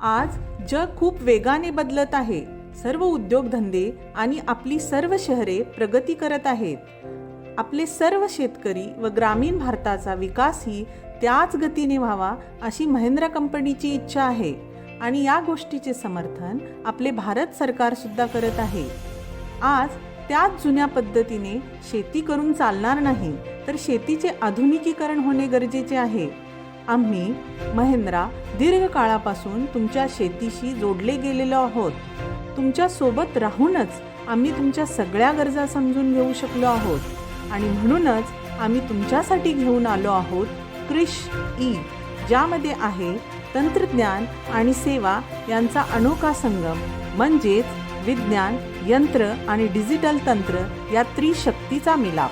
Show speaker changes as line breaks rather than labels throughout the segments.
आज जग खूप वेगाने बदलत आहे. सर्व उद्योगधंदे आणि आपली सर्व शहरे प्रगती करत आहेत. आपले सर्व शेतकरी व ग्रामीण भारताचा विकासही त्याच गतीने व्हावा अशी महिंद्रा कंपनीची इच्छा आहे आणि या गोष्टीचे समर्थन आपले भारत सरकार सुद्धा करत आहे. आज त्याच जुन्या पद्धतीने शेती करून चालणार नाही, तर शेतीचे आधुनिकीकरण होणे गरजेचे आहे. आम्ही महिंद्रा दीर्घ काळापासून तुमच्या शेतीशी जोडले गेलेलो आहोत. तुमच्या सोबत राहूनच आम्ही तुमच्या सगळ्या गरजा समजून घेऊ शकलो आहोत आणि म्हणूनच आम्ही तुमच्यासाठी घेऊन आलो आहोत कृष ई, ज्यामध्ये आहे तंत्रज्ञान आणि सेवा यांचा अनोखा संगम, म्हणजेच विज्ञान, यंत्र आणि डिजिटल तंत्र या त्रिशक्तीचा मिलाप.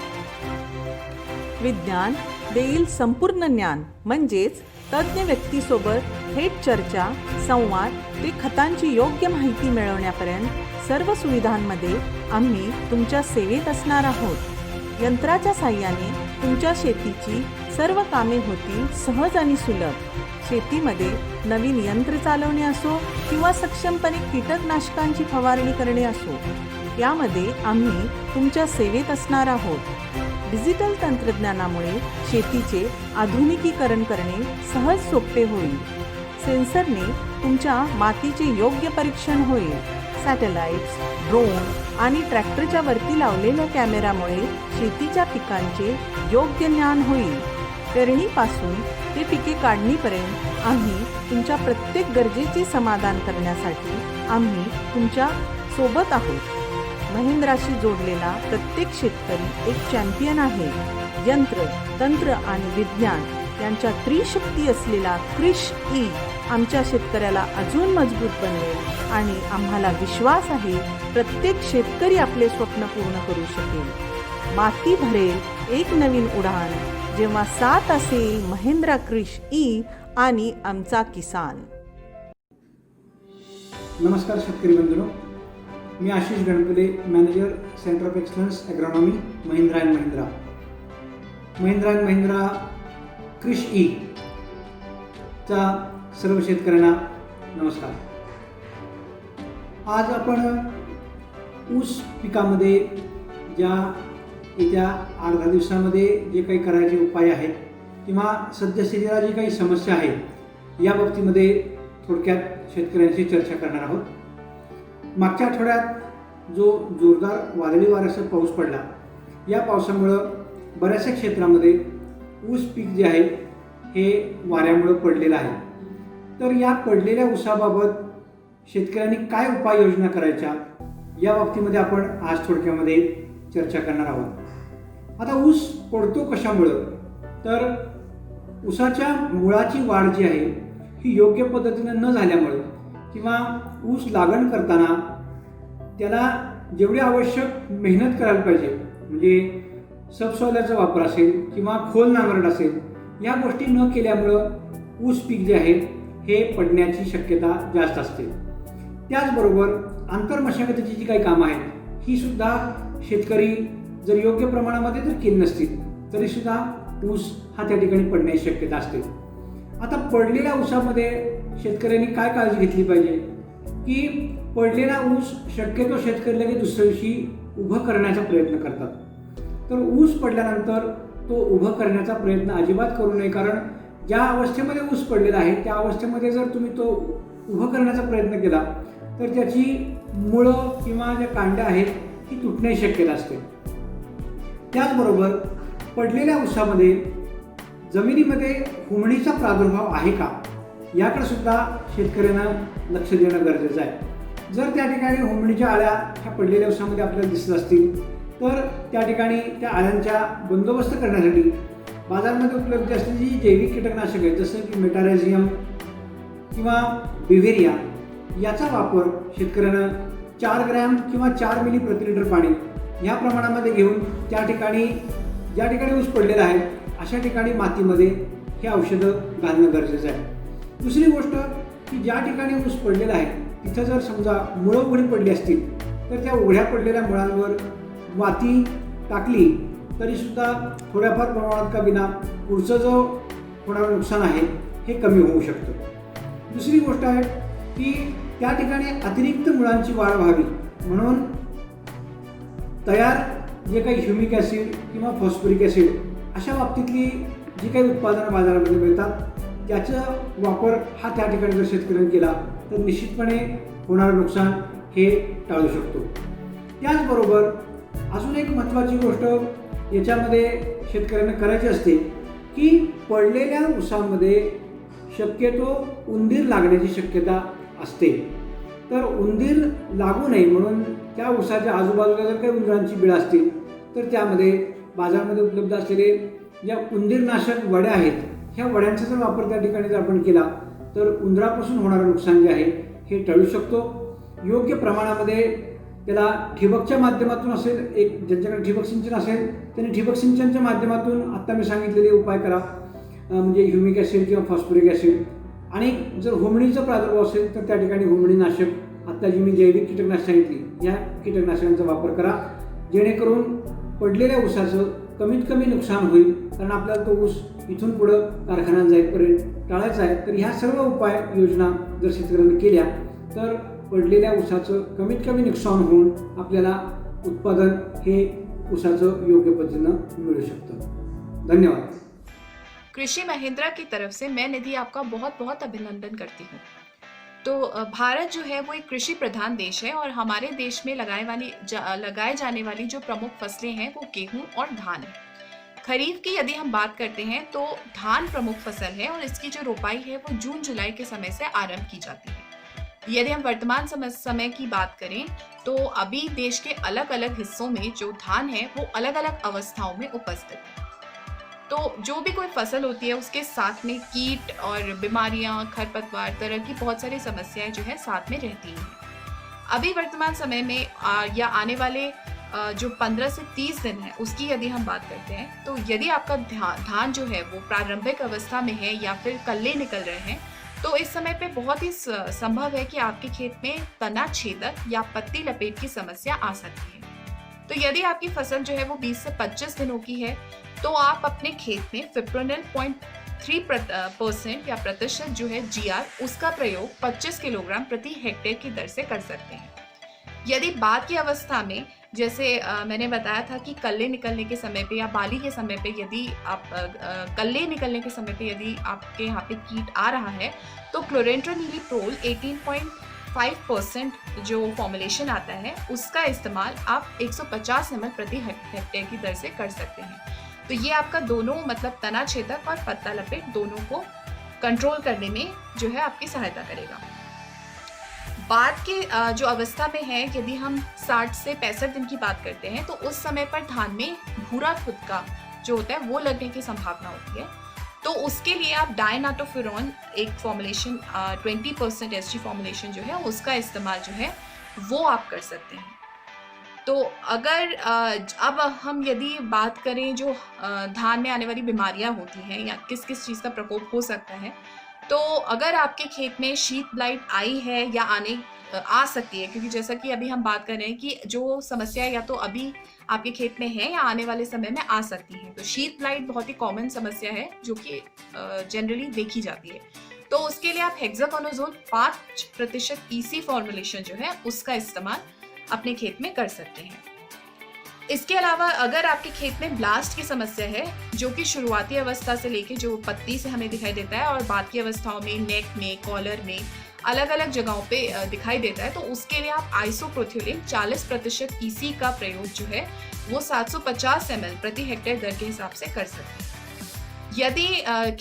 विज्ञान देईल संपूर्ण ज्ञान, म्हणजेच तज्ज्ञ व्यक्तीसोबत थेट चर्चा, संवाद ते खतांची योग्य माहिती मिळवण्यापर्यंत सर्व सुविधांमध्ये आम्ही तुमच्या सेवेत असणार आहोत. यंत्राच्या साहाय्याने तुमच्या शेतीची सर्व कामे होतील सहज आणि सुलभ. शेतीमध्ये नवीन यंत्र चालवणे असो किंवा सक्षमपणे कीटकनाशकांची फवारणी करणे असो, यामध्ये आम्ही तुमच्या सेवेत असणार आहोत. डिजिटल तंत्रज्ञानामुळे शेतीचे आधुनिकीकरण करणे सहज सोपे होईल. सेन्सरने तुमच्या मातीचे योग्य परीक्षण होईल. सॅटेलाइट्स, ड्रोन आणि ट्रॅक्टरच्या वरती लावलेल्या कॅमेरामुळे शेतीच्या पिकांचे योग्य ज्ञान होईल. पेरणीपासून ते पिके काढणीपर्यंत आम्ही तुमच्या प्रत्येक गरजेचे समाधान करण्यासाठी आम्ही तुमच्या सोबत आहोत. महिंद्राशी जोडलेला प्रत्येक शेतकरी एक चॅम्पियन आहे. यंत्र, तंत्र आणि विज्ञान यांच्या त्रिशक्ती असलेला कृष ई आमच्या शेतकऱ्याला अजून मजबूत बनवेल आणि आम्हाला विश्वास आहे प्रत्येक शेतकरी आपले स्वप्न पूर्ण करू शकेल. माती भरेल एक नवीन उडाण जेव्हा साथ असेल महिंद्रा कृष ई आणि आमचा किसान.
नमस्कार शेतकरी बंधूंनो, मी Ashish Ganpale, manager centre of excellence agronomy Mahindra and Mahindra. Mahindra and Mahindra Krish-e चा सर्व शेतकऱ्यांना नमस्कार. आज आपण ऊस पिकामध्ये ज्या येत्या 8-10 दिवसामध्ये जे काही करायचे उपाय आहेत किंवा सद्यस्थितीला जी काही समस्या आहे या बाबतीमध्ये थोडक्यात शेतकऱ्यांशी चर्चा करणार आहोत. मागच्या आठवड्यात जो जोरदार वादळी वाऱ्यासह पाऊस पडला, या पावसामुळं बऱ्याचशा क्षेत्रामध्ये ऊस पीक जे आहे हे वाऱ्यामुळं पडलेलं आहे. तर या पडलेल्या ऊसाबाबत शेतकऱ्यांनी काय उपाययोजना करायच्या या बाबतीमध्ये आपण आज थोडक्यामध्ये चर्चा करणार आहोत. आता ऊस पडतो कशामुळं, तर ऊसाच्या मुळाची वाढ जी आहे ही योग्य पद्धतीनं न झाल्यामुळं किंवा ऊस लागण करताना त्याला जेवढी आवश्यक मेहनत करायला पाहिजे, म्हणजे सबसॉइलरचा वापर असेल किंवा खोल नांगरट असेल, या गोष्टी न केल्यामुळं ऊस पीक जे आहे हे पडण्याची शक्यता जास्त असते. त्याचबरोबर आंतरमशागतीची जी काही कामं आहेत ही सुद्धा शेतकरी जर योग्य प्रमाणामध्ये जर केली नसतील तरीसुद्धा ऊस हा त्या ठिकाणी पडण्याची शक्यता असते. आता पडलेल्या ऊसामध्ये शेतकऱ्यांनी काय काळजी घेतली पाहिजे की पडलेला ऊस शक्यतो शेतकरी लगेच दुसऱ्या दिवशी उभं करण्याचा प्रयत्न करतात. तर ऊस पडल्यानंतर तो उभं करण्याचा प्रयत्न अजिबात करू नये, कारण ज्या अवस्थेमध्ये ऊस पडलेला आहे त्या अवस्थेमध्ये जर तुम्ही तो उभं करण्याचा प्रयत्न केला तर त्याची मुळं किंवा ज्या कांड्या आहेत ही तुटण्याची शक्यता असते. त्याचबरोबर पडलेल्या ऊसामध्ये जमिनीमध्ये हुमणीचा प्रादुर्भाव आहे का याकडे सुद्धा शेतकऱ्यांना लक्ष देणं गरजेचं आहे. जर त्या ठिकाणी हुमणीच्या आळ्या ह्या पडलेल्या ऊसामध्ये आपल्याला दिसत असतील तर त्या ठिकाणी त्या आळ्यांचा बंदोबस्त करण्यासाठी बाजारामध्ये उपलब्ध असलेली जी जैविक कीटकनाशक आहेत जसं की मेटारायझियम किंवा बिव्हेरिया याचा वापर शेतकऱ्यांना 4 ग्रॅम किंवा 4 मिली प्रति लिटर पाणी ह्या प्रमाणामध्ये घेऊन त्या ठिकाणी ज्या ठिकाणी ऊस पडलेला आहे अशा ठिकाणी मातीमध्ये हे औषधं घालणं गरजेचं आहे. दुसरी गोष्ट की ज्या ठिकाणी ऊस पडलेला आहे तिथं जर समजा मुळं उघडी पडली असतील तर त्या उघड्या पडलेल्या मुळांवर माती टाकली तरीसुद्धा थोड्याफार प्रमाणात का विना पुढचं जो होणारं नुकसान आहे हे कमी होऊ शकतं. दुसरी गोष्ट आहे की त्या ठिकाणी अतिरिक्त मुळांची वाढ व्हावी म्हणून तयार जे काही ह्युमिक ॲसिड किंवा फॉस्फरिक ॲसिड अशा बाबतीतली जी काही उत्पादनं बाजारामध्ये मिळतात त्याचा वापर हा त्या ठिकाणी जर शेतकऱ्यांनी केला तर निश्चितपणे होणारं नुकसान हे टाळू शकतो. त्याचबरोबर अजून एक महत्त्वाची गोष्ट याच्यामध्ये शेतकऱ्यांना करायची असते की पडलेल्या ऊसामध्ये शक्यतो उंदीर लागण्याची शक्यता असते. तर उंदीर लागू नये म्हणून त्या ऊसाच्या आजूबाजूला जर काही उंदरांची बिळं असतील तर त्यामध्ये बाजारामध्ये उपलब्ध असलेले ज्या उंदीरनाशक वड्या आहेत ह्या वड्यांचा जर वापर त्या ठिकाणी जर आपण केला तर उंदरापासून होणारं नुकसान जे आहे हे टाळू शकतो. योग्य प्रमाणामध्ये त्याला ठिबकच्या माध्यमातून असेल, एक ज्यांच्याकडे ठिबक सिंचन असेल त्यांनी ठिबक सिंचनच्या माध्यमातून आत्ता मी सांगितलेले उपाय करा, म्हणजे ह्युमिक ॲसिड किंवा फॉस्फरिक ॲसिड. आणि जर होमणीचा प्रादुर्भाव असेल तर त्या ठिकाणी होमणीनाशक आत्ता जी मी जैविक कीटकनाशक सांगितली या कीटकनाशकांचा वापर करा जेणेकरून पडलेल्या ऊसाचं कमीत कमी नुकसान होईल. कारण आपल्याला तो ऊस इथून पुढं कारखान्यात जाईपर्यंत टाळायचा आहे. तर ह्या सर्व उपाय योजना जर शेतकऱ्यांनी केल्या तर पडलेल्या ऊसाचं कमीत कमी नुकसान होऊन आपल्याला उत्पादन हे ऊसाचं योग्य पद्धतीनं मिळू शकतं. धन्यवाद.
कृषि महिंद्रा की तरफ से मैं निधि आपका बहुत बहुत अभिनंदन करती हूँ. तो भारत जो है वो एक कृषि प्रधान देश है और हमारे देश में लगाए जाने वाली जो प्रमुख फसलें हैं वो गेहूं और धान है. खरीफ की यदि हम बात करते हैं तो धान प्रमुख फसल है और इसकी जो रोपाई है वो जून जुलाई के समय से आरंभ की जाती है. यदि हम वर्तमान समय की बात करें तो अभी देश के अलग अलग हिस्सों में जो धान है वो अलग अलग अवस्थाओं में उपस्थित है. तो जो भी कोई फसल होती है उसके साथ में कीट और बीमारियां, खरपतवार, तरह की बहुत सारी समस्याएं जो है साथ में रहती हैं. अभी वर्तमान समय में या आने वाले जो 15 से 30 दिन है उसकी यदि हम बात करते हैं तो यदि आपका धान जो है वो प्रारंभिक अवस्था में है या फिर कल्ले निकल रहे हैं तो इस समय पे बहुत ही संभव है कि आपके खेत में तना छेदक या पत्ती लपेट की समस्या आ सकती है. तो यदि आपकी फसल जो है वो 20 से 25 दिनों की है तो आप अपने खेत में फिप्रोनिल 0.3% या प्रतिशत जो है GR उसका प्रयोग 25 किलोग्राम प्रति हेक्टेयर की दर से कर सकते हैं. यदि बाद की अवस्था में जैसे मैंने बताया था कि कल्ले निकलने के समय पे या बाली के समय पे यदि आप कल्ले निकलने के समय पे यदि आपके यहाँ पे कीट आ रहा है तो क्लोरेंट्रोनिलीप्रोल 18.5% जो फॉर्मुलेशन आता है उसका इस्तेमाल आप 150 ml प्रति हेक्टेयर की दर से कर सकते हैं. तो ये आपका दोनों मतलब तना छेदक और पत्ता लपेट दोनों को कंट्रोल करने में जो है आपकी सहायता करेगा. बाद के जो अवस्था में है यदि हम 60 से 65 दिन की बात करते हैं तो उस समय पर धान में भूरा खुदका जो होता है वो लगने की संभावना होती है. तो उसके लिए आप डायनाटोफिरॉन एक फॉर्मुलेशन 20% SG फॉर्मुलेशन जो है उसका इस्तेमाल जो है वो आप कर सकते हैं. तो अगर अब हम यदि बात करें जो धान में आने वाली बीमारियां होती हैं या किस किस चीज़ का प्रकोप हो सकता है तो अगर आपके खेत में शीत ब्लाइट आई है या आ सकती है, क्योंकि जैसा कि अभी हम बात कर रहे हैं कि जो समस्या या तो अभी आपके खेत में है या आने वाले समय में आ सकती है. तो शीत ब्लाइट बहुत ही कॉमन समस्या है जो कि जनरली देखी जाती है. तो उसके लिए आप हेक्साकोनाजोल 5% EC फॉर्मुलेशन जो है उसका इस्तेमाल अपने खेत में कर सकते हैं. इसके अलावा अगर आपके खेत में ब्लास्ट की समस्या है जो कि शुरुआती अवस्था से लेके जो पत्ती से हमें दिखाई देता है और बाद की अवस्थाओं में नेक में, कॉलर में, अलग अलग जगहों पे दिखाई देता है तो उसके लिए आप आइसोप्रोथ्योलिन 40% EC का प्रयोग जो है वो 750 ml प्रति हेक्टेयर दर के हिसाब से कर सकते हैं. यदि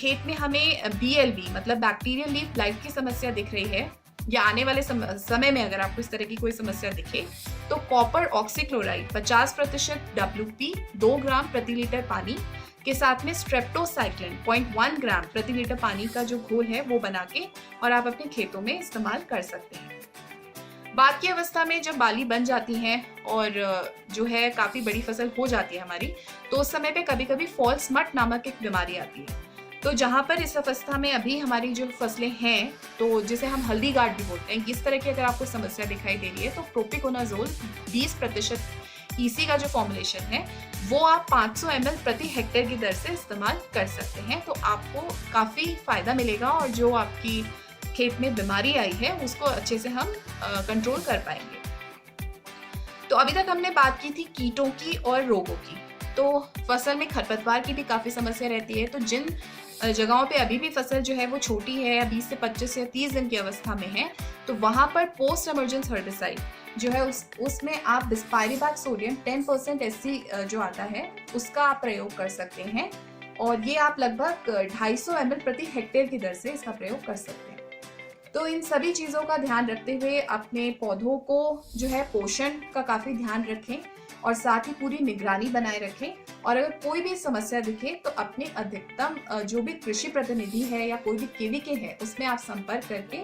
खेत में हमें BLB मतलब बैक्टीरियल लीफ ब्लाइट की समस्या दिख रही है या आने वाले समय में अगर आपको इस तरह की कोई समस्या दिखे तो कॉपर ऑक्सीक्लोराइड 50% WP 2 ग्राम प्रति लीटर पानी के साथ में स्ट्रेप्टोसाइक्लिन 0.1 ग्राम प्रति लीटर पानी का जो घोल है वो बना के और आप अपने खेतों में इस्तेमाल कर सकते हैं. बाद की अवस्था में जब बाली बन जाती हैं और जो है काफ़ी बड़ी फसल हो जाती है हमारी तो उस समय पे कभी कभी फॉल्स मट नामक एक बीमारी आती है. तो जहाँ पर इस अवस्था में अभी हमारी जो फसलें हैं तो जिसे हम हल्दी गार्ड भी बोलते हैं, इस तरह की अगर आपको समस्या दिखाई दे रही है तो प्रोपिकोनाजोल 20% EC का जो फॉर्मुलेशन है वो आप 500 ml प्रति हेक्टेयर की दर से इस्तेमाल कर सकते हैं. तो आपको काफ़ी फ़ायदा मिलेगा और जो आपकी खेत में बीमारी आई है उसको अच्छे से हम कंट्रोल कर पाएंगे। तो अभी तक हमने बात की थी कीटों की और रोगों की। तो फसल में खरपतवार की भी काफ़ी समस्या रहती है। तो जिन जगहों पे अभी भी फसल जो है वो छोटी है या 20 से 25 या 30 दिन की अवस्था में है, तो वहाँ पर पोस्ट इमर्जेंस हर्बिसाइड जो है उसमें आप बिस्पायरिबाक सोडियम 10% SC जो आता है उसका आप प्रयोग कर सकते हैं, और ये आप लगभग 250 ml प्रति हेक्टेयर की दर से इसका प्रयोग कर सकते हैं। तो इन सभी चीज़ों का ध्यान रखते हुए अपने पौधों को जो है पोषण का काफ़ी ध्यान रखें और साथ ही पूरी निगरानी बनाए रखें। और अगर कोई भी समस्या दिखे तो अपने अधिकतम जो भी कृषि प्रतिनिधि है या कोई भी केवीके है उसमें आप संपर्क करके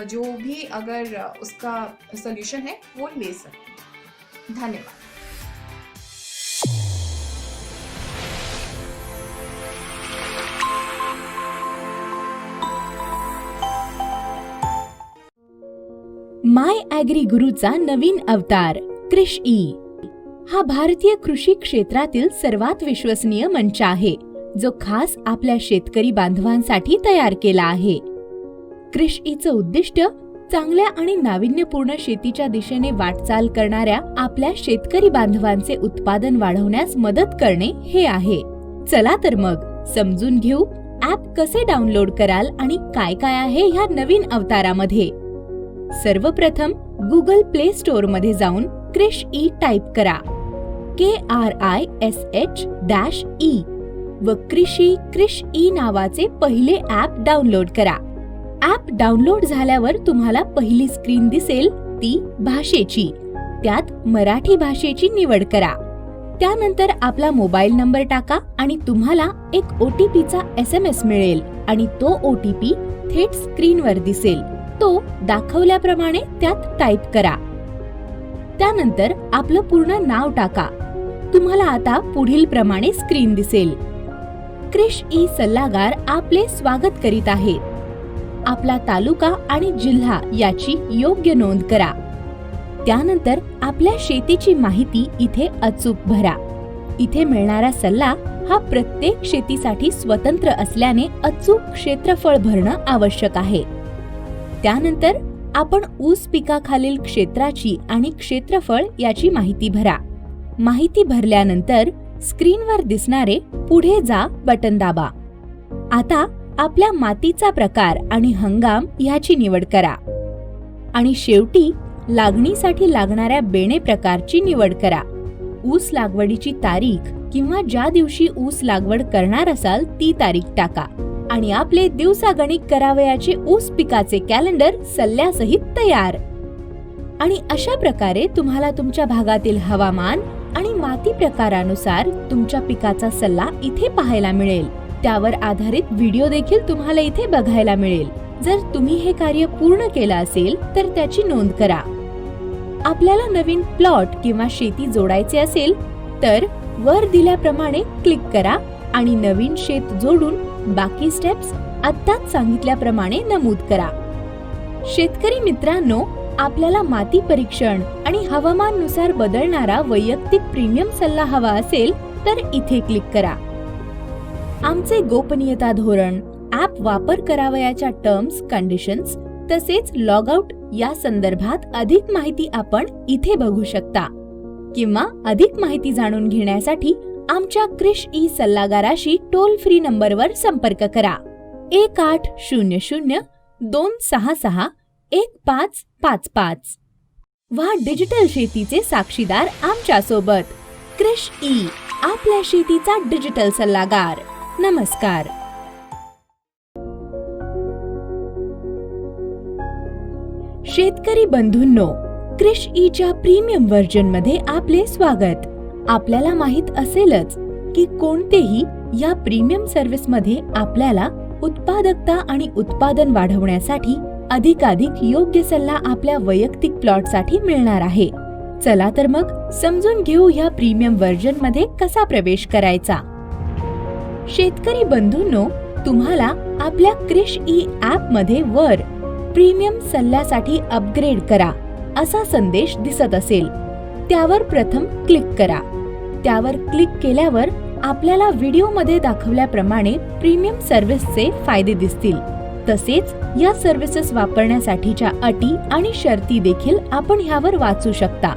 जो भी अगर उसका सॉल्यूशन है वो ले सकते हैं। धन्यवाद।
माय ॲग्री गुरुचा नवीन अवतार कृष ई हा भारतीय कृषी क्षेत्रातील सर्वात विश्वसनीय मंच आहे, जो खास आपल्या शेतकरी बांधवांसाठी तयार केला आहे। कृष ईचं उद्दिष्ट चांगल्या आणि नाविन्यपूर्ण शेतीच्या दिशेने वाटचाल करणाऱ्या आपल्या शेतकरी बांधवांचे उत्पादन वाढवण्यास मदत करणे हे आहे। चला तर मग समजून घेऊ ॲप कसे डाउनलोड कराल आणि काय काय आहे ह्या नवीन अवतारामध्ये। सर्वप्रथम गुगल प्ले स्टोअर मध्ये जाऊन कृष ई टाइप करा, KRISH-E व कृष ई नावाचे पहिले ॲप डाउनलोड करा। ॲप डाउनलोड झाल्यावर तुम्हाला पहिली स्क्रीन दिसेल ती भाषेची, त्यात मराठी भाषेची निवड करा। त्यानंतर आपला मोबाईल नंबर टाका आणि तुम्हाला एक OTPचा SMS मिळेल आणि तो OTP थेट स्क्रीनवर दिसेल। तो दाखवल्याप्रमाणे त्यात टाइप करा। त्यानंतर आपलं पूर्ण नाव टाका। तुम्हाला आता पुढील प्रमाणे स्क्रीन दिसेल। कृष ई सल्लागार आपले स्वागत करीत आहेत। आपला तालुका आणि जिल्हा याची योग्य नोंद करा। त्यानंतर आपल्या शेतीची माहिती इथे अचूक भरा। इथे मिळणारा सल्ला हा प्रत्येक शेतीसाठी स्वतंत्र असल्याने अचूक क्षेत्रफळ भरणं आवश्यक आहे। त्यानंतर आपण ऊस पिकाखालील क्षेत्राची आणि क्षेत्रफळ याची माहिती भरा। माहिती भरल्यानंतर स्क्रीनवर दिसणारे पुढे जा बटन दाबा। आता आपल्या मातीचा प्रकार आणि हंगाम ह्याची निवड करा आणि शेवटी लागणीसाठी लागणाऱ्या बेणे प्रकारची निवड करा। ऊस लागवडीची तारीख किंवा ज्या दिवशी ऊस लागवड करणार असाल ती तारीख टाका आणि आपले दिवसागणिक करावयाचे ऊस पिकाचे कॅलेंडर सल्ल्यासहित तयार। आणि अशा प्रकारे तुम्हाला तुमच्या भागातील हवामान आणि माती प्रकारानुसार तुमच्या पिकाचा सल्ला इथे पाहायला मिळेल। त्यावर आधारित व्हिडिओ देखील तुम्हाला इथे बघायला मिळेल। जर तुम्ही हे कार्य पूर्ण केलं असेल तर त्याची नोंद करा। आपल्याला नवीन प्लॉट किंवा शेती जोडायचे असेल तर वर दिल्याप्रमाणे क्लिक करा आणि नवीन शेत जोडून बाकी स्टेप्स आत्ताच सांगितल्याप्रमाणे नमूद करा। शेतकरी मित्रांनो, आपल्याला माती परीक्षण आणि हवामानानुसार बदलणारा वैयक्तिक प्रीमियम सल्ला हवा असेल तर इथे क्लिक करा। आमचे गोपनीयता धोरण, ॲप वापर करावयाच्या टर्म्स कंडिशन्स तसेच लॉग आउट या संदर्भात अधिक माहिती आपण इथे बघू शकता, किंवा अधिक माहिती जाणून घेण्यासाठी आमच्या कृष ई सल्लागाराशी टोल फ्री नंबरवर संपर्क करा 1800-266-1555। व्हा डिजिटल शेतीचे साक्षीदार आमच्या सोबत। कृष ई, आपल्या शेतीचा डिजिटल सल्लागार। नमस्कार। शेतकरी बंधूंनो, कृष ईच्या प्रीमियम व्हर्जन मध्ये आपले स्वागत। आपल्याला माहित असेलच की कोणतेही या प्रीमियम सर्व्हिस मध्ये आपल्याला उत्पादकता आणि उत्पादन वाढवण्यासाठी अधिकाधिक योग्य सल्ला आपल्या वैयक्तिक प्लॉट साठी मिळणार आहे। चला तर मग समजून घेऊ या प्रीमियम व्हर्जन मध्ये कसा प्रवेश करायचा। शेतकरी बंधूंनो, तुम्हाला आपल्या कृष ई ॲप मध्ये वर प्रीमियम सल्ल्यासाठी अपग्रेड करा असा संदेश दिसत असेल, त्यावर प्रथम क्लिक करा। त्यावर क्लिक केल्यावर आपल्याला व्हिडिओ मध्ये दाखवल्याप्रमाणे प्रीमियम सर्व्हिसचे फायदे दिसतील। तसेच या सर्व्हिसेस वापरण्यासाठीच्या अटी आणि शर्ती देखील आपण ह्यावर वाचू शकता.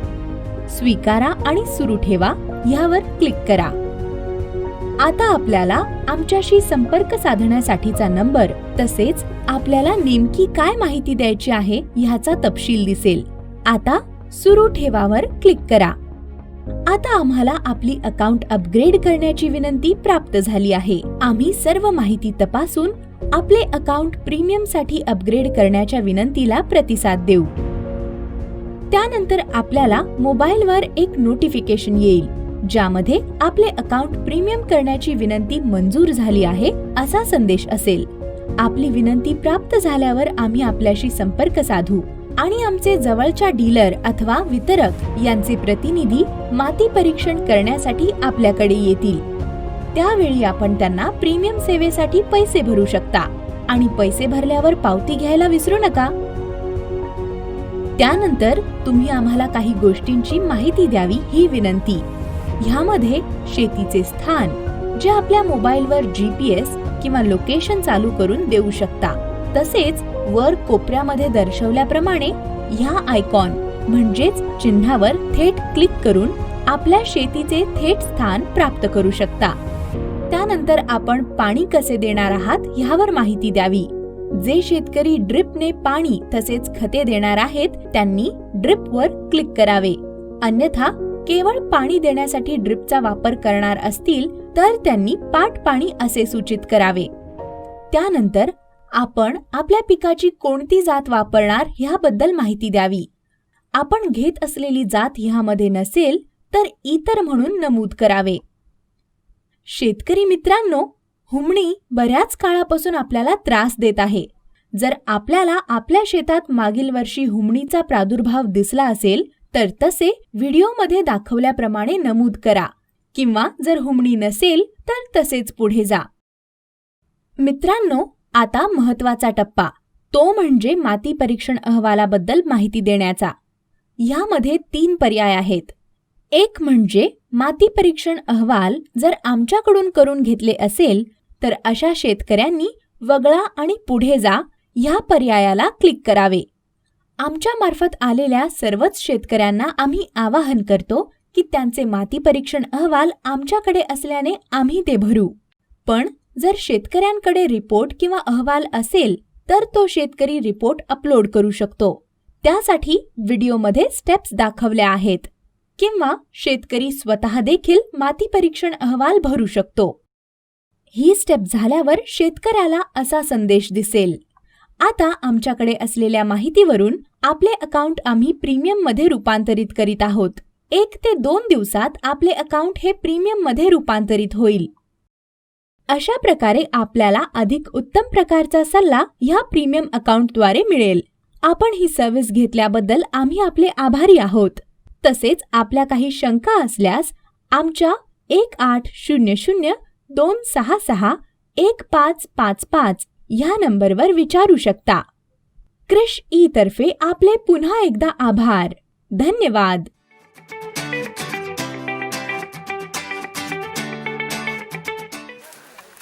स्वीकारा आणि सुरू ठेवा ह्यावर क्लिक करा. आता आपल्याला आमच्याशी संपर्क साधण्यासाठीचा नंबर तसेच आपल्याला नेमकी काय माहिती द्यायची आहे ह्याचा तपशील दिसेल. आता सुरू ठेवावर क्लिक करा. आता आम्हाला आपली अकाउंट अपग्रेड करण्याची विनंती प्राप्त झाली आहे. आम्ही सर्व माहिती तपासून आपले अकाउंट प्रीमियम साठी अपग्रेड करण्याच्या विनंतीला प्रतिसाद देऊ. त्यानंतर आपल्याला मोबाईलवर एक नोटिफिकेशन येईल ज्यामध्ये आपले अकाउंट प्रीमियम करण्याची विनंती मंजूर झाली आहे असा संदेश असेल. आपली विनंती प्राप्त झाल्यावर आम्ही आपल्याशी संपर्क साधू आणि आमचे जवळच्या डीलर अथवा वितरक यांचे प्रतिनिधी माती परीक्षण करण्यासाठी आपल्याकडे येतील. त्यावेळी आपण त्यांना प्रीमियम सेवेसाठी पैसे भरू शकता आणि पैसे भरल्यावर पावती घ्यायला विसरू नका. त्यानंतर तुम्ही आम्हाला काही गोष्टींची माहिती द्यावी ही विनंती. ह्यामध्ये शेतीचे स्थान जे आपल्या मोबाईलवर GPS किंवा लोकेशन चालू करून देऊ शकता. तसेच वर कोपऱ्यामध्ये दर्शवल्याप्रमाणे ह्या आयकॉन म्हणजेच चिन्हावर थेट क्लिक करून आपल्या शेतीचे थेट स्थान प्राप्त करू शकता. त्यानंतर आपण पाणी कसे देणार आहात ह्यावर माहिती द्यावी. जे शेतकरी ड्रिपने पाणी तसेच खते देणार आहेत त्यांनी ड्रिपवर क्लिक करावे. अन्यथा केवळ पाणी देण्यासाठी ड्रिपचा वापर करणार असतील तर त्यांनी पाट पाणी असे सूचित करावे. त्यानंतर आपण आपल्या पिकाची कोणती जात वापरणार ह्याबद्दल माहिती द्यावी. आपण घेत असलेली जात ह्यामध्ये नसेल तर इतर म्हणून नमूद करावे. शेतकरी मित्रांनो, हुमणी बऱ्याच काळापासून आपल्याला त्रास देत आहे. जर आपल्याला आपल्या शेतात मागील वर्षी हुमणीचा प्रादुर्भाव दिसला असेल तर तसे व्हिडिओमध्ये दाखवल्याप्रमाणे नमूद करा किंवा जर हुमणी नसेल तर तसेच पुढे जा. मित्रांनो, आता महत्त्वाचा टप्पा तो म्हणजे माती परीक्षण अहवालाबद्दल माहिती देण्याचा. ह्यामध्ये 3 पर्याय आहेत. एक म्हणजे माती परीक्षण अहवाल जर आमच्याकडून करून घेतले असेल तर अशा शेतकऱ्यांनी वगळा आणि पुढे जा ह्या पर्यायाला क्लिक करावे. आमच्या मार्फत आलेल्या सर्वच शेतकऱ्यांना आम्ही आवाहन करतो की त्यांचे माती परीक्षण अहवाल आमच्याकडे असल्याने आम्ही ते भरू. पण जर शेतकऱ्यांकडे रिपोर्ट किंवा अहवाल असेल तर तो शेतकरी रिपोर्ट अपलोड करू शकतो. त्यासाठी व्हिडिओमध्ये स्टेप्स दाखवल्या आहेत किंवा शेतकरी स्वतः देखील माती परीक्षण अहवाल भरू शकतो. ही स्टेप झाल्यावर शेतकऱ्याला असा संदेश दिसेल. आता आमच्याकडे असलेल्या माहितीवरून आपले अकाउंट आम्ही प्रीमियम मध्ये रूपांतरित करीत आहोत. 1 ते 2 दिवसात आपले अकाउंट हे प्रीमियम मध्ये रूपांतरित होईल. अशा प्रकारे आपल्याला अधिक उत्तम प्रकारचा सल्ला ह्या प्रीमियम अकाउंटद्वारे मिळेल. आपण ही सर्व्हिस घेतल्याबद्दल आम्ही आपले आभारी आहोत. तसेच आपल्या काही शंका असल्यास आमच्या 1800-266-1555 ह्या नंबरवर विचारू शकता. कृष ई तर्फे आपले पुन्हा एकदा आभार. धन्यवाद.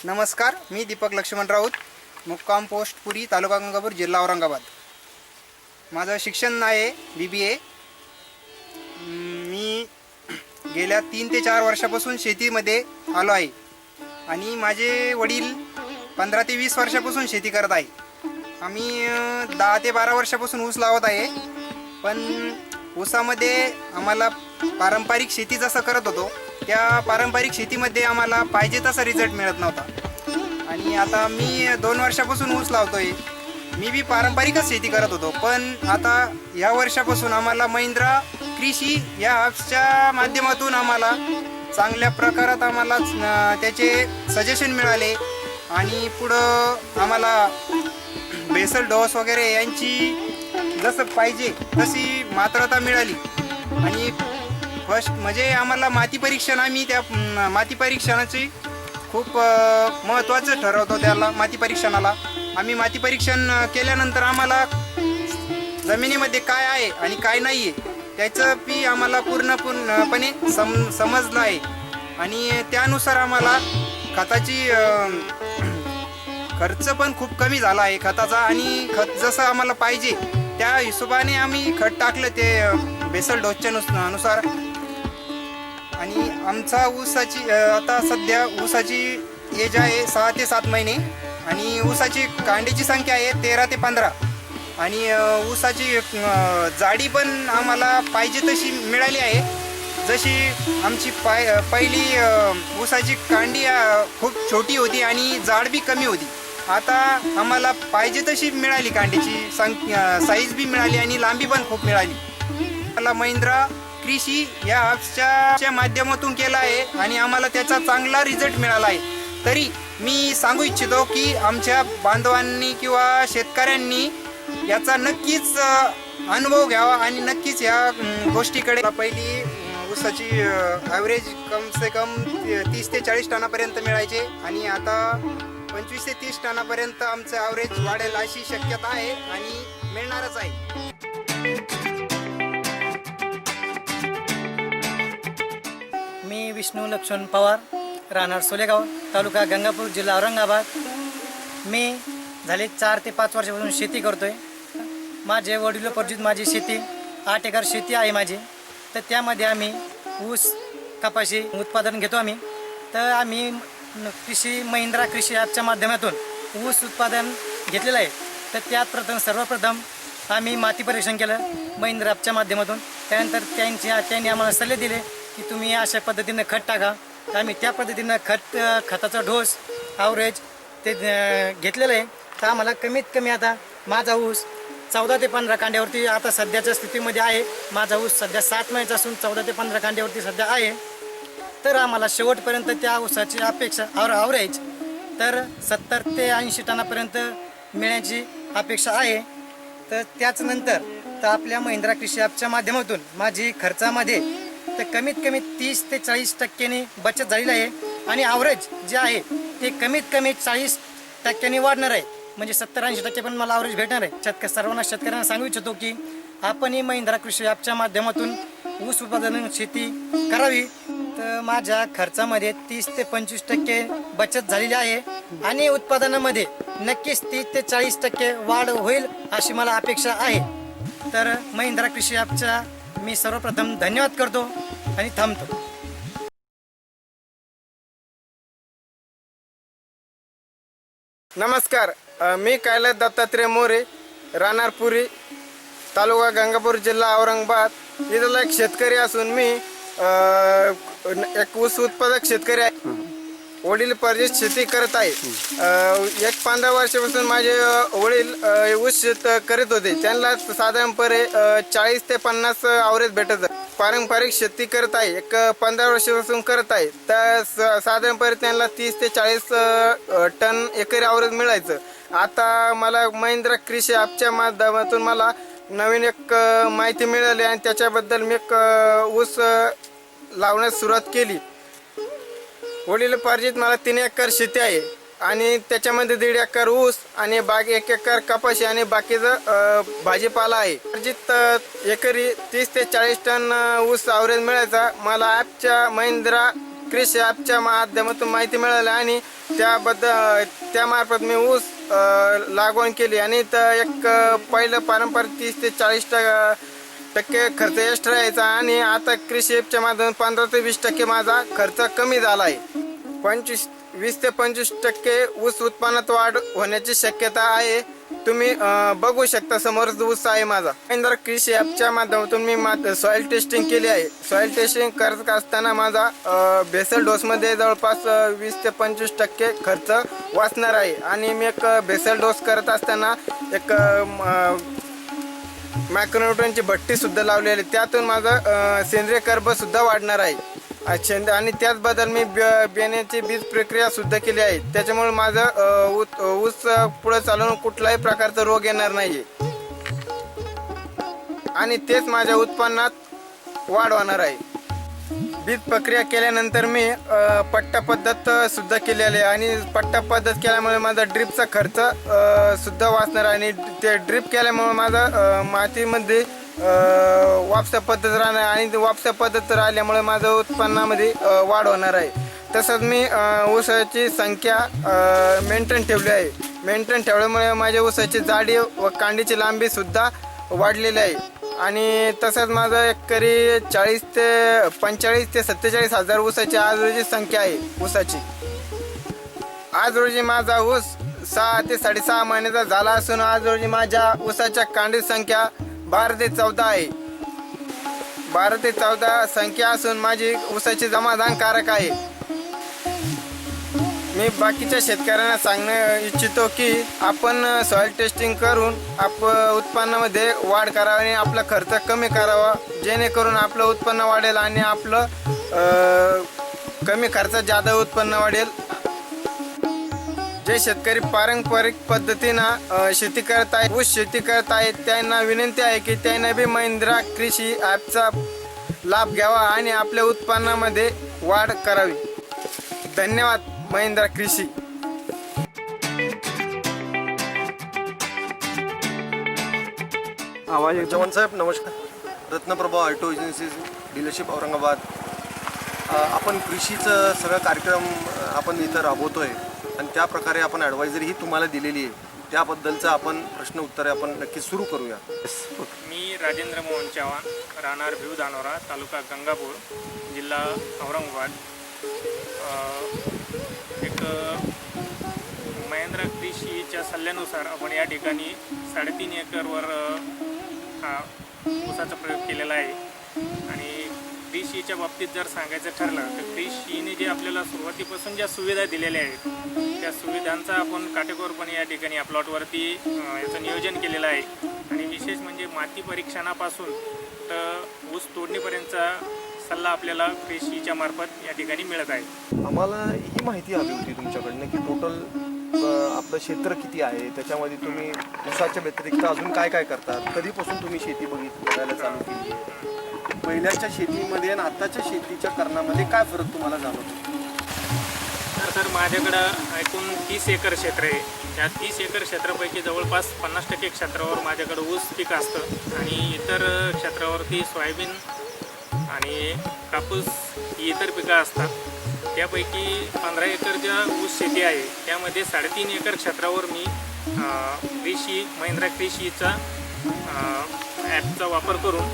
नमस्कार, मी दीपक लक्ष्मण राऊत, मुक्काम पोस्ट पुरी, तालुका गंगापूर, जिल्हा औरंगाबाद. माझं शिक्षण आहे BBA. मी गेल्या 3 ते 4 वर्षापासून शेतीमध्ये आलो आहे आणि माझे वडील 15 ते 20 वर्षापासून शेती करत आहे. आम्ही 10 ते 12 वर्षापासून ऊस लावत आहे. पण ऊसामध्ये आम्हाला पारंपरिक शेती जसं करत होतो त्या पारंपरिक शेतीमध्ये आम्हाला पाहिजे तसा रिझल्ट मिळत नव्हता. आणि आता मी 2 वर्षापासून ऊस लावतोय. मी बी पारंपरिकच शेती करत होतो. पण आता या वर्षापासून आम्हाला महिंद्रा कृषी या ॲप्सच्या माध्यमातून आम्हाला चांगल्या प्रकारात आम्हाला त्याचे सजेशन मिळाले आणि पुढं आम्हाला बेसल डोस वगैरे यांची जसं पाहिजे तशी मात्रता मिळाली. आणि फर्स्ट म्हणजे आम्हाला माती परीक्षण, आम्ही त्या माती परीक्षणाची खूप महत्त्वाचं ठरवतो. त्याला माती परीक्षणाला आम्ही माती परीक्षण केल्यानंतर आम्हाला जमिनीमध्ये काय आहे आणि काय नाही आहे त्याचं बी आम्हाला पूर्णपणे समजलं आहे. आणि त्यानुसार आम्हाला खताची खर्च पण खूप कमी झाला आहे खताचा, आणि खत जसं आम्हाला पाहिजे त्या हिशोबाने आम्ही खत टाकलं ते बेसल डोसच्या नुसार. आणि आमचा ऊसाची आता सध्या ऊसाची एज आहे 6 ते 7 महिने, आणि ऊसाची कांडीची संख्या आहे 13 ते 15, आणि ऊसाची जाडी पण आम्हाला पाहिजे तशी मिळाली आहे. जशी आमची पहिली ऊसाची कांडी खूप छोटी होती आणि जाड बी कमी होती. आता आम्हाला पाहिजे तशी मिळाली, कांडीची साईज बी मिळाली आणि लांबी पण खूप मिळाली. मला महिंद्रा कृषी या ॲप्सच्या माध्यमातून केला आहे आणि आम्हाला त्याचा चांगला रिझल्ट मिळाला आहे. तरी मी सांगू इच्छितो की आमच्या बांधवांनी किंवा शेतकऱ्यांनी याचा नक्कीच अनुभव घ्यावा आणि नक्कीच या गोष्टीकडे. पहिली ऊसाची ॲव्हरेज कम से कम 30 ते 40 टनापर्यंत मिळायचे, आणि आता 25 ते 30 टनापर्यंत आमचं ॲव्हरेज वाढेल अशी शक्यता आहे आणि मिळणारच आहे.
मी विष्णू लक्ष्मण पवार, राहणार सोलेगाव, तालुका गंगापूर, जिल्हा औरंगाबाद. मी झाले 4 ते 5 वर्षापासून शेती करतोय. माझे वडिलोपार्जित माझी शेती 8 एकर शेती आहे माझी. तर त्यामध्ये आम्ही ऊस, कपाशी उत्पादन घेतो आम्ही. तर आम्ही महिंद्रा कृषी ॲपच्या माध्यमातून ऊस उत्पादन घेतलेलं आहे. तर त्यात सर्वप्रथम आम्ही माती परीक्षण केलं महिंद्रा ॲपच्या माध्यमातून. त्यानंतर त्यांनी आम्हाला सल्ले दिले की तुम्ही अशा पद्धतीनं खत टाका. तर आम्ही त्या पद्धतीनं खताचा डोस ॲव्हरेज ते घेतलेलं आहे. तर आम्हाला कमीत कमी आता माझा ऊस 14 ते 15 कांड्यावरती आता सध्याच्या स्थितीमध्ये आहे. माझा ऊस सध्या 7 महिन्याचा असून 14 ते 15 कांड्यावरती सध्या आहे. तर आम्हाला शेवटपर्यंत त्या ऊसाची अपेक्षा ॲव्हरेज तर 70 ते 80 टनापर्यंत मिळण्याची अपेक्षा आहे. तर त्याचनंतर तर आपल्या महिंद्रा कृषी ॲपच्या माध्यमातून माझी खर्चामध्ये तर कमीत कमी 30 ते 40% बचत झालेली आहे, आणि ॲव्हरेज जे आहे ते कमीत कमी 40% वाढणार आहे. म्हणजे 70-80% पण मला ॲव्हरेज भेटणार आहे. सर्वांना शेतकऱ्यांना सांगू इच्छितो की आपणही महिंद्रा कृषी ॲपच्या माध्यमातून ऊस उत्पादन शेती करावी. तर माझ्या खर्चामध्ये 30 ते 25% बचत झालेली आहे, आणि उत्पादनामध्ये नक्कीच 30 ते 40% वाढ होईल अशी मला अपेक्षा आहे. तर महिंद्रा कृषी ॲपचा मी सर्वप्रथम धन्यवाद करतो आणि थांबतो.
नमस्कार, मी कैलास दत्तात्रय मोरे, राहणार पुरी, तालुका गंगापूर, जिल्हा औरंगाबाद. इथला एक शेतकरी असून मी एक ऊस उत्पादक शेतकरी आहे. वडील पर्जित शेती करत आहे. 15 वर्षापासून माझे वडील ऊस शेत करीत होते. त्यांना साधारणपणे 40 ते 50 ॲव्हरेज भेटत. पारंपरिक शेती करत आहे, 15 वर्षापासून करत आहे. तर साधारणपणे त्यांना 30 ते 40 टन एकरी ॲव्हरेज मिळायचं. आता मला महिंद्रा कृषी ॲपच्या माध्यमातून मला नवीन एक माहिती मिळाली, आणि त्याच्याबद्दल मी एक ऊस लावण्यास सुरुवात केली. वडिलोपार्जित मला 3 एकर शेती आहे, आणि त्याच्यामध्ये 1.5 एकर ऊस आणि बाकी 1 एकर कपाशी आणि बाकीचं भाजीपाला आहे. अर्जित एकरी 30 ते 40 टन ऊस ॲव्हरेज मिळायचा. मला ॲपच्या महिंद्रा कृषी ॲपच्या माध्यमातून माहिती मिळाली, आणि त्यामार्फत मी ऊस लागवड केली. आणि एक पहिलं पारंपरिक 30 ते 40% खर्च एक्स्ट्रा यायचा, आणि आता कृषी ॲपच्या माध्यमातून 15 ते 20% माझा खर्च कमी झाला आहे. 20 ते 25% ऊस उत्पन्नात वाढ होण्याची शक्यता आहे. तुम्ही बघू शकता, समोर ऊस आहे माझा. महिंद्रा कृषी ॲपच्या माध्यमातून मी सॉइल टेस्टिंग केली आहे. सॉइल टेस्टिंग करत असताना माझा बेसल डोसमध्ये जवळपास 20 ते 25% खर्च वाचणार आहे. आणि मी एक बेसल डोस करत असताना एक मायक्रोन्यूट्रनची भट्टी सुद्धा लावलेली, त्यातून माझं सेंद्रिय कर्ब सुद्धा वाढणार आहे. आणि त्याचबद्दल मी बियाण्याची बीज प्रक्रिया सुद्धा केली आहे. त्याच्यामुळे माझं ऊस पुढे चालून कुठलाही प्रकारचा रोग येणार नाही, आणि तेच माझ्या उत्पन्नात वाढ होणार आहे. बीज प्रक्रिया केल्यानंतर मी पट्टा पद्धत सुद्धा केलेली आहे, आणि पट्टा पद्धत केल्यामुळे माझा ड्रिपचा खर्च सुद्धा वाचणार आहे. आणि ते ड्रिप केल्यामुळे माझा मातीमध्ये वापसा पद्धत राहणार, आणि वापसा पद्धत राहिल्यामुळे माझं उत्पन्नामध्ये वाढ होणार आहे. तसंच मी ऊसाची संख्या मेंटेन ठेवली आहे. मेंटेन ठेवल्यामुळे माझ्या ऊसाची जाडी व कांडीची लांबी सुद्धा वाढलेली आहे. आणि तसंच माझं एकरी 45 ते 47 हजार ऊसाची आज रोजी संख्या आहे ऊसाची. आज रोजी माझा ऊस 6 ते 6.5 महिन्याचा झाला असून आज रोजी माझ्या ऊसाच्या कांडी संख्या 12 ते 14 आहे. 12 ते 14 संख्या असून माझी ऊसाची समाधानकारक आहे. मी बाकीच्या शेतकऱ्यांना सांगणं इच्छितो की आपण सॉइल टेस्टिंग करून उत्पन्नामध्ये वाढ करावी आणि आपला खर्च कमी करावा, जेणेकरून आपलं उत्पन्न वाढेल आणि आपलं कमी खर्चात जादा उत्पन्न वाढेल. जे शेतकरी पारंपरिक पद्धतीनं शेती करत आहेत, ऊस शेती करत आहेत, त्यांना विनंती आहे की त्यांना बी महिंद्रा कृषी ॲपचा लाभ घ्यावा आणि आपल्या उत्पन्नामध्ये वाढ करावी. धन्यवाद. महिंद्रा कृषी.
आवाज जवान साहेब नमस्कार. Ratnaprabha auto agency dealership Aurangabad. आपण कृषीचं सगळं कार्यक्रम आपण इथं राबवतो आहे आणि त्या प्रकारे आपण ॲडवायझरी ही तुम्हाला दिलेली आहे. त्याबद्दलचं आपण प्रश्न उत्तरे आपण नक्की सुरू करूया.
मी राजेंद्र मोहन चव्हाण, राहणार भिव धानोरा, तालुका गंगापूर, जिल्हा औरंगाबाद. एक महिंद्रा कृषीच्या सल्ल्यानुसार आपण या ठिकाणी 3.5 एकरवर हा ऊसाचा प्रयोग केलेला आहे. आणि कृषीच्या बाबतीत जर सांगायचं ठरलं तर कृषीने जे आपल्याला सुरुवातीपासून ज्या सुविधा दिलेल्या आहेत त्या सुविधांचा आपण काटेकोरपणे या ठिकाणी या प्लॉटवरती याचं नियोजन केलेलं आहे. आणि विशेष म्हणजे माती परीक्षणापासून तर ऊस तोडणीपर्यंतचा सल्ला आपल्याला कृषीच्या मार्फत या ठिकाणी मिळत आहे.
आम्हाला ही माहिती हवी होती तुमच्याकडनं की टोटल आपलं क्षेत्र किती आहे, त्याच्यामध्ये तुम्ही ऊसाच्या व्यतिरिक्त अजून काय काय करतात, कधीपासून तुम्ही शेती बघायला चालू केली आहे, पहिल्याच्या शेतीमध्ये आणि आत्ताच्या शेतीच्या करण्यामध्ये काय फरक तुम्हाला जाणवतो?
तर सर माझ्याकडं एकूण 30 एकर क्षेत्र आहे. त्या 30 एकर क्षेत्रापैकी जवळपास 50% क्षेत्रावर माझ्याकडं ऊस पीक असतं आणि इतर क्षेत्रावरती सोयाबीन आणि कापूस ही इतर पिकं असतात. त्यापैकी 15 एकर ज्या ऊस शेती आहे त्यामध्ये 3.5 एकर क्षेत्रावर मी महिंद्रा कृषीचा ॲपचा वापर करून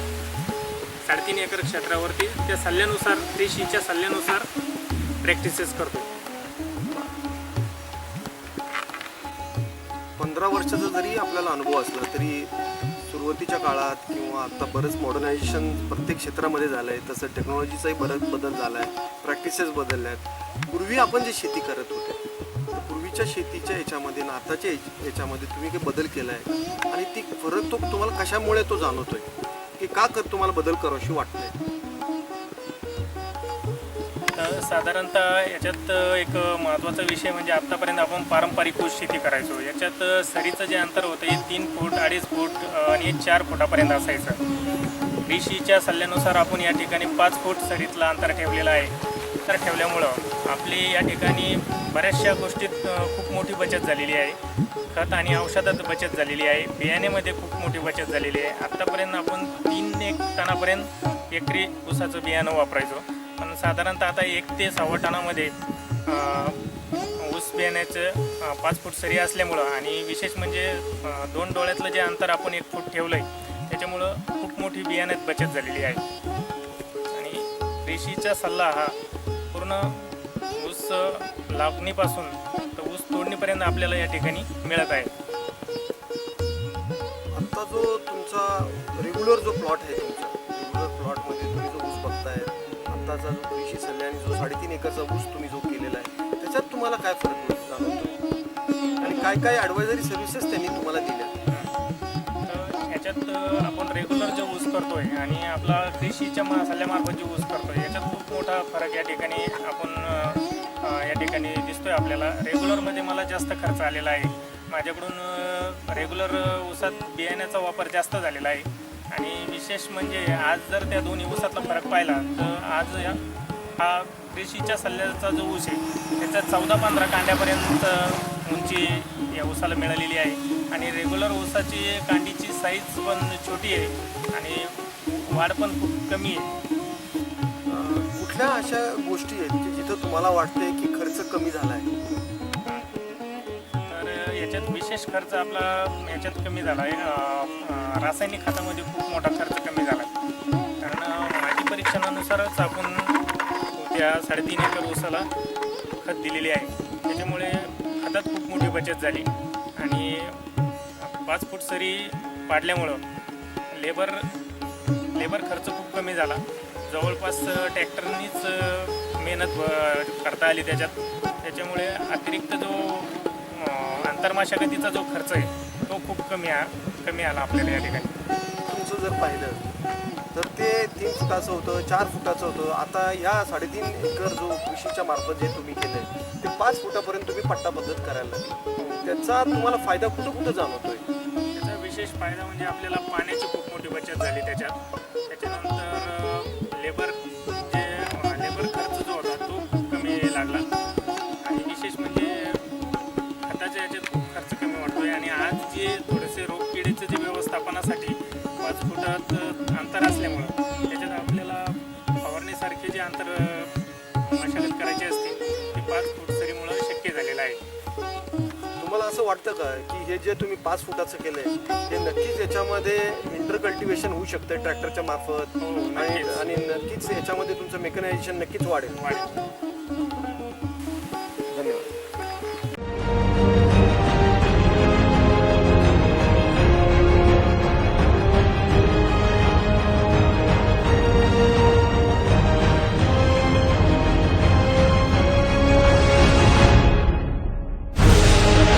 3.5 एकर क्षेत्रावरती त्या सल्ल्यानुसार कृषीच्या सल्ल्यानुसार प्रॅक्टिसेस करतो.
15 वर्षाचा जरी आपल्याला अनुभव असला तरी सुरुवातीच्या काळात किंवा आता बरंच मॉडर्नायझेशन प्रत्येक क्षेत्रामध्ये झालं आहे, तसं टेक्नॉलॉजीचाही बराच बदल झाला आहे, प्रॅक्टिसेस बदलल्या आहेत. पूर्वी आपण जे शेती करत होते पूर्वीच्या शेतीच्या याच्यामध्ये आणि आताच्या याच्यामध्ये तुम्ही काही बदल केला आहे आणि ती फरक तो तुम्हाला कशामुळे तो जाणवतोय की का तुम्हाला बदल करावीशी वाटतंय?
साधारणतः याच्यात एक महत्त्वाचा विषय म्हणजे आत्तापर्यंत आपण पारंपरिक ऊस शेती करायचो. याच्यात सरीचं जे अंतर होतं हे 3 फूट 2.5 फूट आणि 4 फुटापर्यंत असायचं. कृषीच्या सल्ल्यानुसार आपण या ठिकाणी 5 फूट सरीतलं अंतर ठेवलेलं आहे. तर ठेवल्यामुळं आपली या ठिकाणी बऱ्याचशा गोष्टीत खूप मोठी बचत झालेली आहे. खत आणि औषधात बचत झालेली आहे. बियाण्यामध्ये खूप मोठी बचत झालेली आहे. आत्तापर्यंत आपण 3 टनापर्यंत एकरी ऊसाचं बियाणं वापरायचो, पण साधारणतः आता 1 ते 6 टनामध्ये ऊस बियाण्याचं 5 फूट सरी असल्यामुळं आणि विशेष म्हणजे 2 डोळ्यातलं जे अंतर आपण 1 फूट ठेवलं आहे त्याच्यामुळं खूप मोठी बियाण्यात बचत झालेली आहे. आणि कृषीचा सल्ला हा पूर्ण ऊस लागणीपासून तर ऊस तोडणीपर्यंत आपल्याला या ठिकाणी मिळत आहे.
आता जो तुमचा रेग्युलर जो प्लॉट आहे तुमचा रेग्युलर प्लॉटमध्ये तुम्ही जो ऊस बघताय, आत्ताचा जो कृषी सल्ल्याने जो 3.5 एकरचा ऊस तुम्ही जो केलेला आहे त्याच्यात तुम्हाला काय फरक जाणवतो आणि काय काय ॲडवायझरी सर्व्हिसेस त्यांनी तुम्हाला दिल्या?
तर ह्याच्यात आपण रेग्युलर जो ऊस करतोय आणि आपला कृषीच्या सल्ल्यामार्फत जो ऊस करतोय याच्यात खूप मोठा फरक या ठिकाणी आपण या ठिकाणी दिसतोय आपल्याला. रेग्युलरमध्ये मला जास्त खर्च आलेला आहे. माझ्याकडून रेग्युलर ऊसात बियाण्याचा वापर जास्त झालेला आहे. आणि विशेष म्हणजे आज जर त्या दोन्ही ऊसातला फरक पाहिला तर आज हा कृषीच्या सल्ल्याचा जो ऊस आहे त्याच्यात 14-15 कांड्यापर्यंत उंची या ऊसाला मिळालेली आहे. आणि रेग्युलर ऊसाची कांडीची साईज पण छोटी आहे आणि वाढ पण खूप कमी आहे.
कुठल्या अशा गोष्टी आहेत की जिथं तुम्हाला वाटतंय की खर्च कमी झाला आहे?
तर याच्यात विशेष खर्च आपला याच्यात कमी झाला आहे. रासायनिक खतामध्ये खूप मोठा खर्च कमी झाला कारण माती परीक्षणानुसारच आपण त्या 3.5 एकर ऊसाला खत दिलेली आहे. त्याच्यामुळे खतात खूप मोठी बचत झाली आणि 5 फूट सरी पाडल्यामुळं लेबर खर्च खूप कमी झाला. जवळपास ट्रॅक्टरनीच मेहनत करता आली त्याच्यामुळे अतिरिक्त जो आंतरमशागतीचा जो खर्च आहे तो खूप कमी आला आपल्याला या ठिकाणी.
तुमचं जर पाहिलं तर ते 3 फुटाचं होतं, 4 फुटाचं होतं. आता ह्या 3.5 एकर जो कृषीच्या मार्फत जे तुम्ही केलंय ते 5 फुटापर्यंत तुम्ही पट्टा पद्धत करायला लागली. त्याचा तुम्हाला फायदा कुठं कुठं जाणवतोय?
त्याचा विशेष फायदा म्हणजे आपल्याला पाण्याची खूप मोठी बचत झाली त्याच्यानंतर लेबर खर्च जो होता तो खूप कमी लागला आणि विशेष म्हणजे खताच्या याच्यात खूप खर्च कमी वाटतोय. आणि आज जे थोडेसे रोगकिडीचं जे व्यवस्थापनासाठी 5 फुटात अंतर असल्यामुळं त्याच्यात आपल्याला फवारणीसारखे जे अंतर मशागत करायची असते ते 5 फूट सरीमुळं शक्य झालेलं आहे.
तुम्हाला असं वाटतं का की हे जे तुम्ही 5 फुटाचं केलंय हे नक्कीच याच्यामध्ये इंटरकल्टिवेशन होऊ शकतं ट्रॅक्टरच्या मार्फत
नक्कीच.
आणि नक्कीच याच्यामध्ये तुमचं मेकनायझेशन नक्कीच वाढेल?